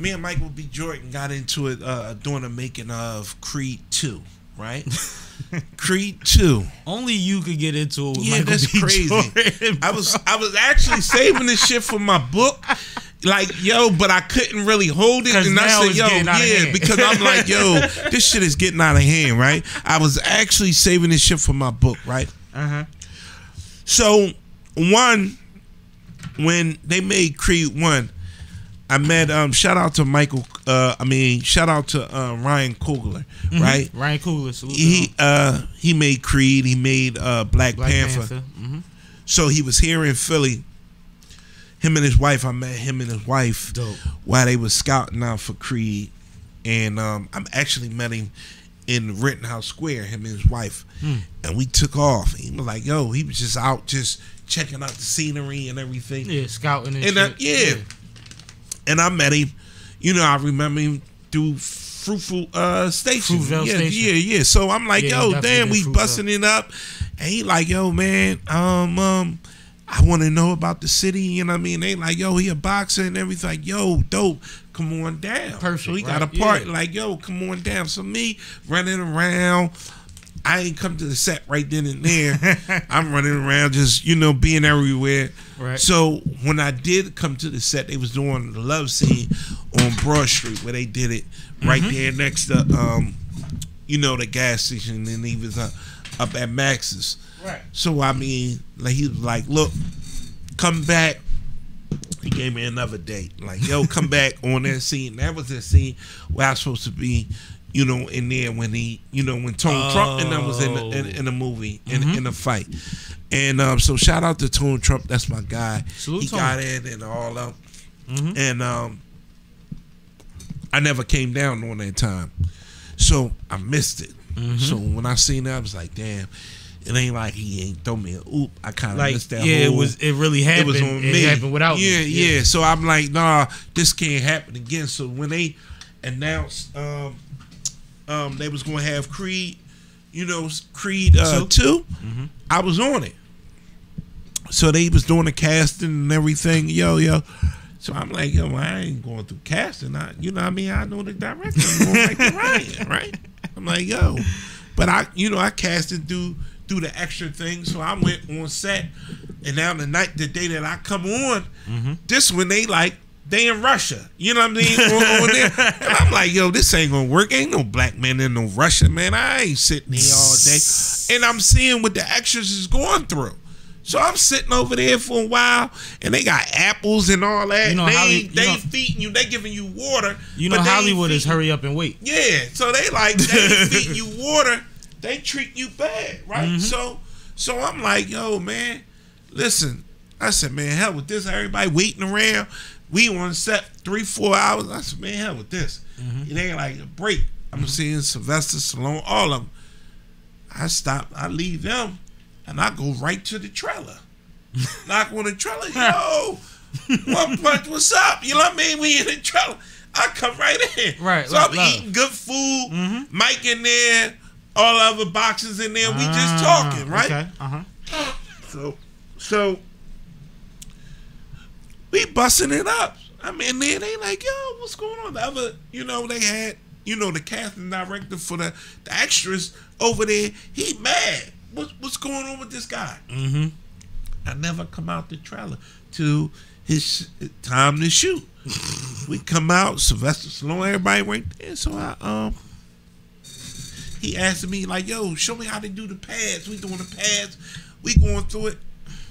me and Michael B. Jordan got into it during the making of Creed 2, right? Creed 2. Only you could get into it with Yeah, Michael that's B. crazy. Jordan, I was actually saving this shit for my book. Like, yo, but I couldn't really hold it. And I said, yo, yeah, because I'm like, yo, this shit is getting out of hand, right? I was actually saving this shit for my book, right? Uh-huh. So, when they made Creed 1, I met, shout out to Ryan Coogler, right? Ryan Coogler, salute. He made Creed, he made Black Panther. Mm-hmm. So he was here in Philly. Him and his wife, I met him and his wife while they was scouting out for Creed. And I actually met him in Rittenhouse Square, him and his wife. And we took off. He was like, yo, he was just out just checking out the scenery and everything. Yeah, scouting and shit. Yeah. And I met him. You know, I remember him through Fruitvale Station. Yeah. So I'm like, yo, damn, we busting it up. And he like, yo, man, I want to know about the city, you know what I mean? They like, yo, he a boxer and everything. Like, yo, dope, come on down. Perfect. So we got a party, like, yo, come on down. So me running around, I ain't come to the set right then and there. I'm running around just, you know, being everywhere. Right. So when I did come to the set, they was doing the love scene on Broad Street where they did it right there next to, you know, the gas station, and he was up at Max's. Right. So I mean, like he was like, look, come back. He gave me another date. Like, yo, come back on that scene. That was that scene where I was supposed to be, you know, in there when he, you know, when Tone Trump and I was in the movie in the fight. And so shout out to Tone Trump. That's my guy. Salute he Tone. got in and all up. And I never came down on that time, so I missed it. So when I seen that, I was like, damn. It ain't like he ain't throw me a oop. I kind of like, missed that. Yeah, whole, it really happened. It was on me. It happened without me. Yeah. So I'm like, nah, this can't happen again. So when they announced, they was gonna have Creed, you know, Creed 2, I was on it. So they was doing the casting and everything. Yo. So I'm like, yo, I ain't going through casting. You know what I mean? I know the director. I'm going like the Ryan, right? I'm like, yo, but I casted through the extra thing, so I went on set, and now the day that I come on, this when they in Russia, you know what I mean? Over there. And I'm like, yo, this ain't gonna work. Ain't no black man in no Russia, man. I ain't sitting here all day, and I'm seeing what the extras is going through. So I'm sitting over there for a while, and they got apples and all that. You know, they feeding you, they giving you water. You know, Hollywood is hurry up and wait. Yeah, so they feeding you water. They treat you bad, right? So I'm like, yo, man, listen. I said, man, hell with this. Everybody waiting around. We on set 3-4 hours. I said, man, hell with this. It ain't like a break. I'm seeing Sylvester Stallone, all of them. I stop. I leave them, and I go right to the trailer. Knock on the trailer. Yo, OnePunch, what's up? You know what I mean? We in the trailer. I come right in. Right. So I'm eating good food. Mike in there. All other boxes in there, we just talking, right? Okay. So we busting it up. I'm in there, they like, yo, what's going on? The other, you know, they had, you know, the casting director for the extras over there. He mad. What's going on with this guy? I never come out the trailer to his time to shoot. We come out, Sylvester Stallone, everybody right there. So he asked me like, yo, show me how to do the pads. We doing the pads. We going through it.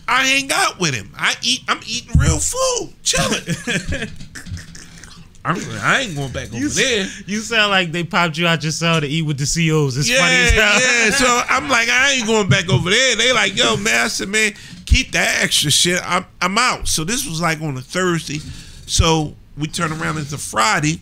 I hang out with him. I'm eating real food. Chilling. I ain't going back over there. You sound like they popped you out your cell to eat with the COs. It's funny as hell. Yeah. So I'm like, I ain't going back over there. They like, yo, man. I said, man, keep that extra shit. I'm out. So this was like on a Thursday. So we turn around. It's a Friday.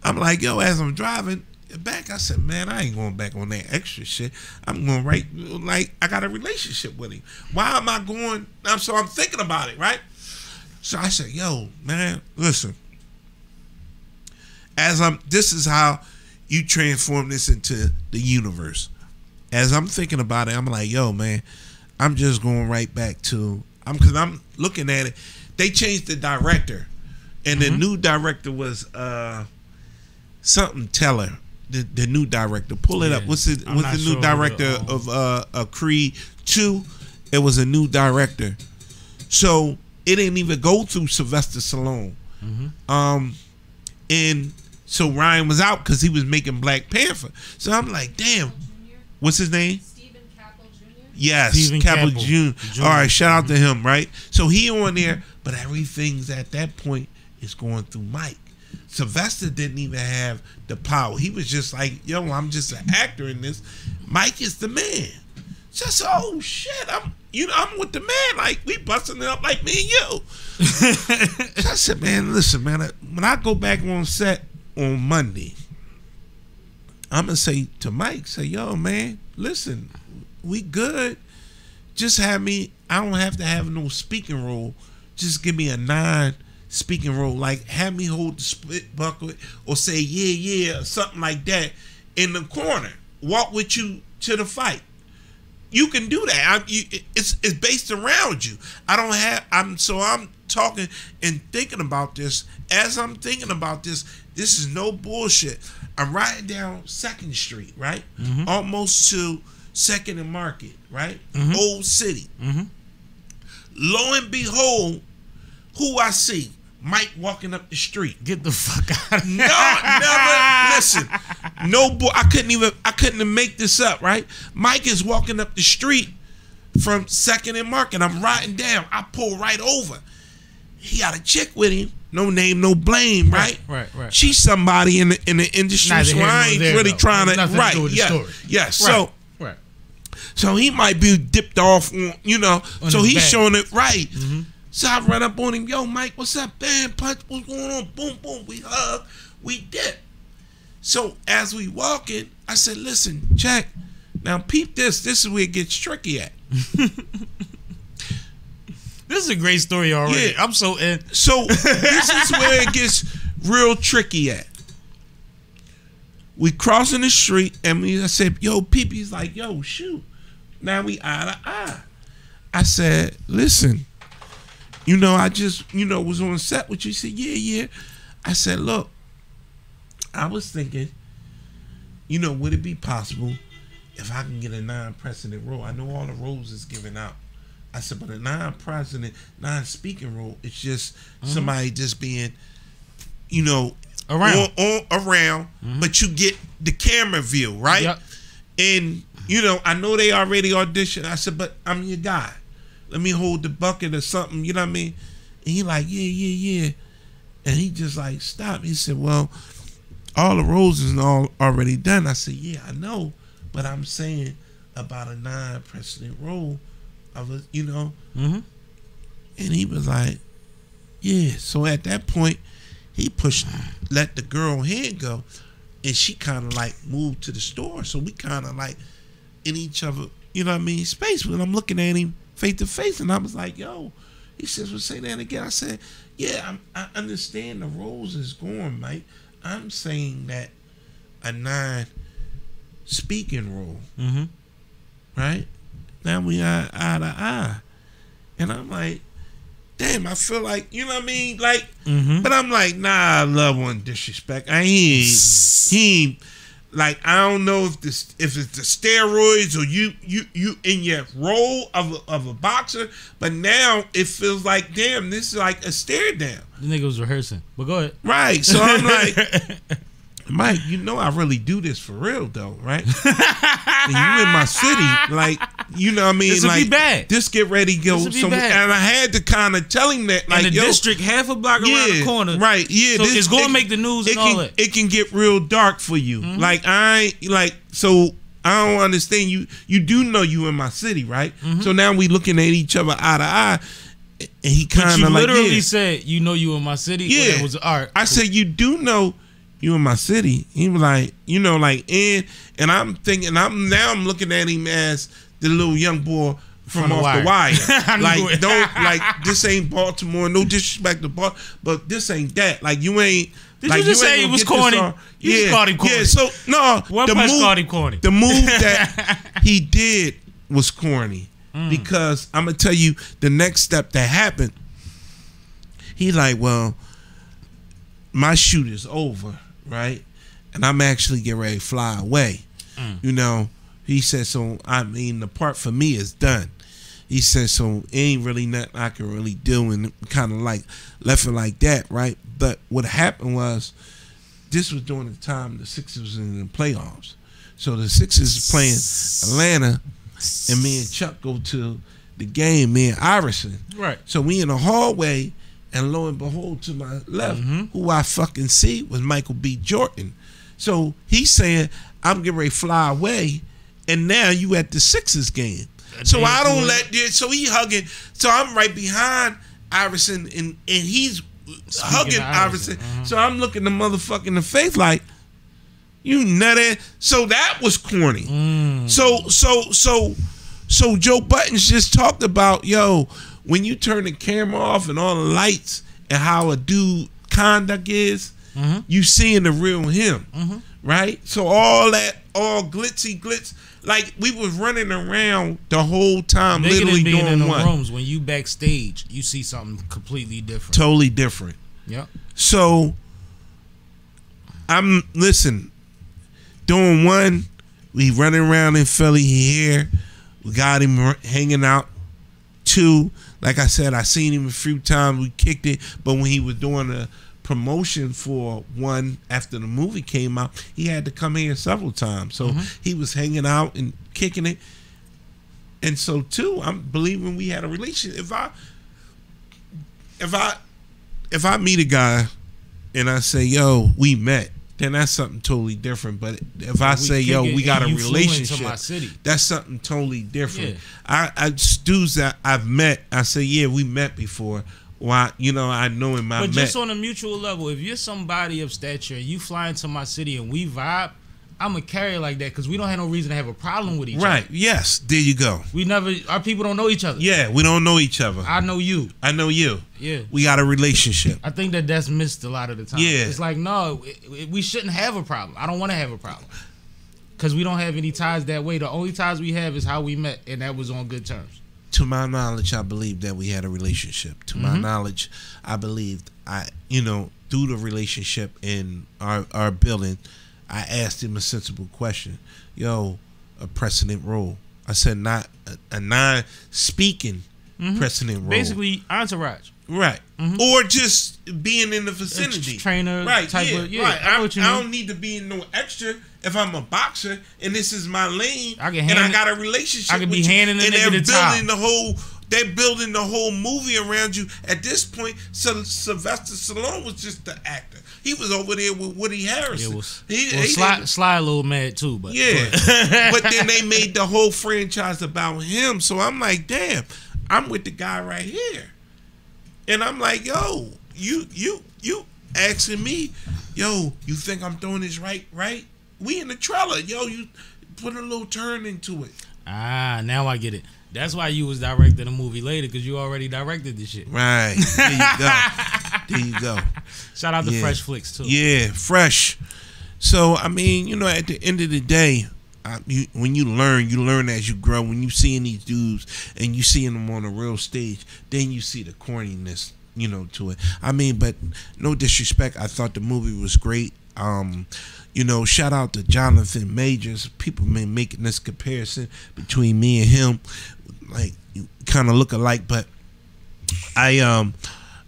I'm like, yo, as I'm driving back, I said, man, I ain't going back on that extra shit. I'm going right, like, I got a relationship with him. Why am I going? So I'm thinking about it, right? So I said, yo, man, listen. This is how you transform this into the universe. As I'm thinking about it, I'm like, yo, man, I'm just going right back to, because I'm looking at it. They changed the director. and the new director was something Teller. The new director. Pull it up. What's the new director of Creed 2? It was a new director. So it didn't even go through Sylvester Stallone. And so Ryan was out because he was making Black Panther. So I'm like, damn. What's his name? Stephen Caple Jr. Yes, Caple Jr. All right, shout out to him, right? So he on there, but everything's at that point is going through Mike. Sylvester didn't even have the power. He was just like, yo, I'm just an actor in this. Mike is the man. Just, oh shit, I'm with the man. Like, we busting it up like me and you. So I said, man, listen, man, when I go back on set on Monday, I'm gonna say to Mike, say, yo, man, listen, we good. Just have me, I don't have to have no speaking role. Just give me a 9 speaking role, like have me hold the split bucket or say yeah or something like that in the corner. Walk with you to the fight. You can do that. It's based around you. I'm talking and thinking about this. As I'm thinking about this is no bullshit. I'm riding down 2nd Street, right? Almost to 2nd and Market, right? Old City. Lo and behold, who I see? Mike walking up the street. Get the fuck out of here. No, never. Listen, no boy. I couldn't make this up, right? Mike is walking up the street from 2nd and Market. I'm riding down. I pull right over. He got a chick with him. No name, no blame, right? Right. She's somebody in the industry, Neither so here I nor ain't there, really though. trying to. Nothing Right. To do with the story. Yeah. Right. So he might be dipped off, on, so he's showing it right. So I run up on him, yo, Mike, what's up, man? Punch, what's going on? Boom, boom. We hug, we dip. So as we walking, I said, listen, check. Now peep this. This is where it gets tricky at. This is a great story already. Yeah. I'm so in. So this is where it gets real tricky at. We crossing the street, and I said, yo, peep. He's like, yo, shoot. Now we eye to eye. I said, listen, I just, was on set with you. He said, yeah. I said, look, I was thinking, would it be possible if I can get a non-precedent role? I know all the roles is given out. I said, but a non-precedent, non-speaking role, it's just somebody just being, around, but you get the camera view, right? Yep. And, I know they already auditioned. I said, but I'm your guy. Let me hold the bucket or something, you know what I mean? And he like, yeah. And he just like, stop. He said, well, all the roles is all already done. I said, yeah, I know, but I'm saying about a non-precedent role of a, And he was like, yeah. So at that point, he let the girl hand go, and she kind of like moved to the store. So we kind of like in each other, space. When I'm looking at him face to face, and I was like, yo. He says, well, say that again. I said, yeah, I understand the roles is going, Mike. I'm saying that a non-speaking role, right? Now we are eye to eye. And I'm like, damn, I feel like, you know what I mean? Like, but I'm like, nah, I love one disrespect. He ain't, like, I don't know if it's the steroids or you in your role of a boxer, but now it feels like, damn, this is like a stare down. The nigga was rehearsing, but go ahead. Right, so I'm like, Mike, I really do this for real though, right? And you in my city, like, you know what I mean? This would like, be bad. This get ready to go somewhere. And I had to kind of tell him that, like, in the district, half a block around the corner. Right, yeah. So it's going to make the news and all that. It can get real dark for you. Like, so I don't understand. You do know you in my city, right? So now we looking at each other eye to eye. And he kind of like, literally said, you in my city? Yeah. It was art. I said, you do know you in my city. He was like, and I'm thinking, I'm looking at him as the little young boy from off the wire. Like, this ain't Baltimore. No disrespect to Baltimore, but this ain't that. Like, you ain't. Did you just say it was corny? You just called him corny. Yeah, so, no. OnePunch called him corny. The move that he did was corny. Because I'm going to tell you the next step that happened. He like, well, my shoot is over, right? And I'm actually getting ready to fly away. You know, he said, so, I mean, the part for me is done. He said, so ain't really nothing I can really do, and kind of like left it like that, right? But what happened was, this was during the time the Sixers was in the playoffs. So the Sixers is playing Atlanta, and me and Chuck go to the game, me and Iverson. Right. So we in the hallway, and lo and behold, to my left, who I fucking see was Michael B. Jordan. So he's saying, I'm getting ready to fly away, and now you at the Sixers game. So I don't let this. So he hugging. So I'm right behind Iverson, and he's hugging Iverson. So I'm looking the motherfucker in the face like, you nutty. So that was corny. So Joe Buttons just talked about, yo, when you turn the camera off and all the lights and how a dude conduct is, you seeing the real him, right? So all that, all glitz, like we was running around the whole time, literally being doing in the what? rooms. When you backstage, you see something completely different. Totally different. Yep. So I'm doing one. We running around in Philly here. We got him hanging out. 2, like I said, I seen him a few times. We kicked it, but when he was doing a promotion for 1 after the movie came out, he had to come here several times. So he was hanging out and kicking it. And so 2, I'm believing we had a relationship. If I meet a guy and I say, yo, we met, then that's something totally different. But if I say, yo, we got a relationship, that's something totally different. Yeah. I dudes that I've met, I say, yeah, we met before. Well, I know him. But just on a mutual level, if you're somebody of stature and you fly into my city and we vibe, I'm gonna carry it like that because we don't have no reason to have a problem with each other. Right. Yes. There you go. Our people don't know each other. Yeah, we don't know each other. I know you. I know you. Yeah. We got a relationship. I think that's missed a lot of the time. Yeah. It's like, no, we shouldn't have a problem. I don't want to have a problem because we don't have any ties that way. The only ties we have is how we met, and that was on good terms. To my knowledge, I believe that we had a relationship. To my knowledge, I believed through the relationship in our building, I asked him a sensible question. Yo, a precedent role. I said not a non-speaking precedent role. Basically, entourage. Right. Or just being in the vicinity. Trainer type of, right. I don't need to be in no extra if I'm a boxer and this is my lane and I got a relationship I can be handing the nigga the top. They're building the whole movie around you. At this point, Sylvester Stallone was just the actor. He was over there with Woody Harrelson. Sly a little mad too, but but then they made the whole franchise about him. So I'm like, damn, I'm with the guy right here, and I'm like, yo, you asking me, yo, you think I'm doing this right? We in the trailer, yo, you put a little turn into it. Now I get it. That's why you was directing the movie later, because you already directed this shit. Right. There you go. Shout out to Fresh Flicks, too. Yeah, Fresh. So, I mean, at the end of the day, when you learn as you grow. When you seeing these dudes and you seeing them on a real stage, then you see the corniness, to it. I mean, but no disrespect. I thought the movie was great. Shout out to Jonathan Majors. People been making this comparison between me and him, like kind of look alike. But I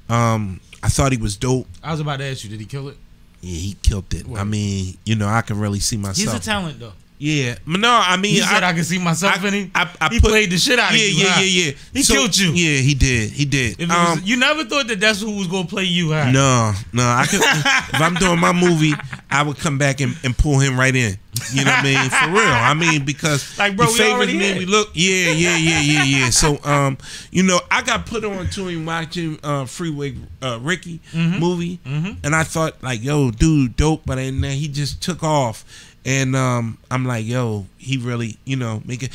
thought he was dope. I was about to ask you, did he kill it? Yeah, he killed it. Word. I mean, I can really see myself. He's a talent, though. Yeah, but no, I mean, you said I can see myself in him. He played the shit out of you. Yeah. He killed you. Yeah, he did. You never thought that's who was gonna play you, huh? No. I could, if I'm doing my movie, I would come back and pull him right in. You know what I mean? For real. I mean, because like, bro, he favors me. We look. Yeah. So, I got put on to him watching Freeway Ricky movie, and I thought like, yo, dude, dope, but then he just took off. And I'm like, yo, he really, making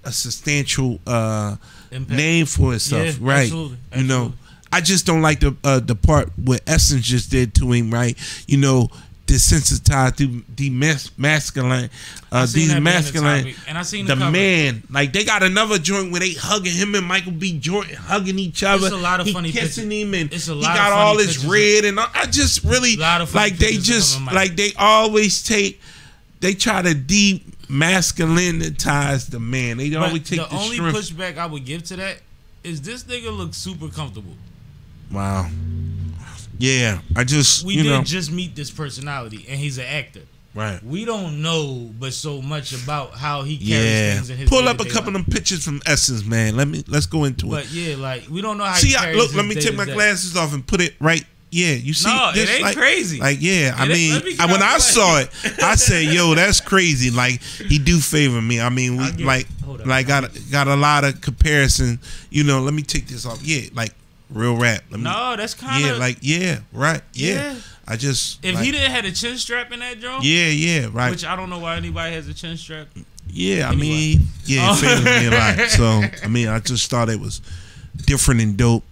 a substantial name for himself, right? Absolutely. I just don't like the part what Essence just did to him, right? desensitized to demasculine, and I seen the man. Like they got another joint where they hugging him and Michael B. Jordan hugging each other. It's a lot of he funny kissing pictures. him, and It's a he lot got of all funny this pictures. red, and I just really like they just like they always they try to demasculinize the man. They always take the only strength. pushback I would give to that is this nigga looks super comfortable. Wow. Yeah, we didn't just meet this personality, and he's an actor. Right. We don't know but so much about how he carries things in his pull up a couple life. of them pictures from Essence, man. Let's go into it. But yeah, like we don't know how. See, he carries look. his Let me take my day-to-day. glasses off and put it right. Yeah, you see. No, this, it ain't like, crazy. Like, yeah, I Let me mean, get when out I the saw way. it, I said, "Yo, that's crazy." Like, he do favor me. I mean, we hold on. got a lot of comparison. You know, let me take this off. Yeah, like real rap. No, that's kind of right. Yeah. Yeah. I just if he didn't have a chin strap in that joint. Yeah, right. Which I don't know why anybody has a chin strap. Yeah, I Anyway. mean, it favors me a lot. So I mean, I just thought it was different and dope.